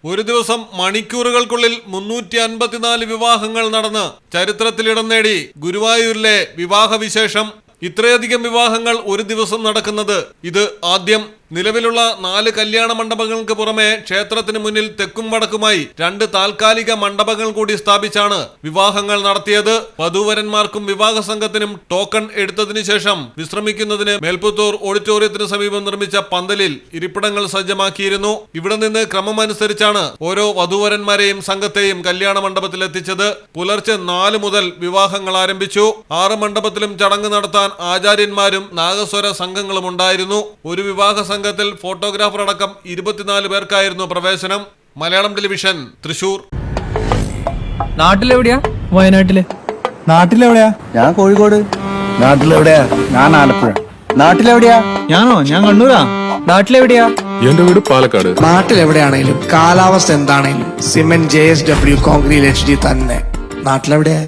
ഒരു ദിവസം മണിക്കൂറുകൾക്കുള്ളിൽ 354 വിവാഹങ്ങൾ നടന്ന് ചരിത്രത്തിലിടം നേടി ഗുരുവായൂരിലെ വിവാഹവിശേഷം. ഇത്രയധികം വിവാഹങ്ങൾ ഒരു ദിവസം നടക്കുന്നത് ഇത് ആദ്യം. നിലവിലുള്ള 4 കല്യാണ മണ്ഡപങ്ങൾക്ക് പുറമെ ക്ഷേത്രത്തിന് മുന്നിൽ തെക്കും വടക്കുമായി 2 താൽക്കാലിക മണ്ഡപങ്ങൾ കൂടി സ്ഥാപിച്ചാണ് വിവാഹങ്ങൾ നടത്തിയത്. വധൂവരന്മാർക്കും വിവാഹ സംഘത്തിനും ടോക്കൺ എടുത്തതിനു ശേഷം വിശ്രമിക്കുന്നതിന് മേൽപ്പുത്തൂർ ഓഡിറ്റോറിയത്തിന് സമീപം നിർമ്മിച്ച പന്തലിൽ ഇരിപ്പിടങ്ങൾ സജ്ജമാക്കിയിരുന്നു. ഇവിടെ നിന്ന് ക്രമമനുസരിച്ചാണ് ഓരോ വധൂവരന്മാരെയും സംഘത്തെയും കല്യാണ മണ്ഡപത്തിൽ എത്തിച്ചത്. പുലർച്ചെ 4 മുതൽ വിവാഹങ്ങൾ ആരംഭിച്ചു. 6 മണ്ഡപത്തിലും ചടങ്ങ് നടത്താൻ ആചാര്യന്മാരും നാഗസ്വര സംഘങ്ങളും ഉണ്ടായിരുന്നു. ഒരു വിവാഹ സംഘത്തിൽ ഫോട്ടോഗ്രാഫർ അടക്കം 24 പേർക്കായിരുന്നു പ്രവേശനം. മലയാളം ടെലിവിഷൻ, തൃശൂർ. നാട്ടിലെവിടെയാ? വയനാട്ടില്. നാട്ടിലെവിടെയാ? ഞാൻ കോഴിക്കോട്. നാട്ടിലെവിടെയാ? ഞാൻ ആലപ്പുഴ. നാട്ടിലെവിടെയാ? ഞാൻ കണ്ണൂരാ. നാട്ടിലെവിടെയാ? എന്റെ വീട് പാലക്കാട്. നാട്ടിലെവിടെയാണേലും കാലാവസ്ഥ എന്താണേലും സിമെന്റ് JSW കോൺക്രീറ്റ് HD തന്നെ. നാട്ടിലെവിടെയാ?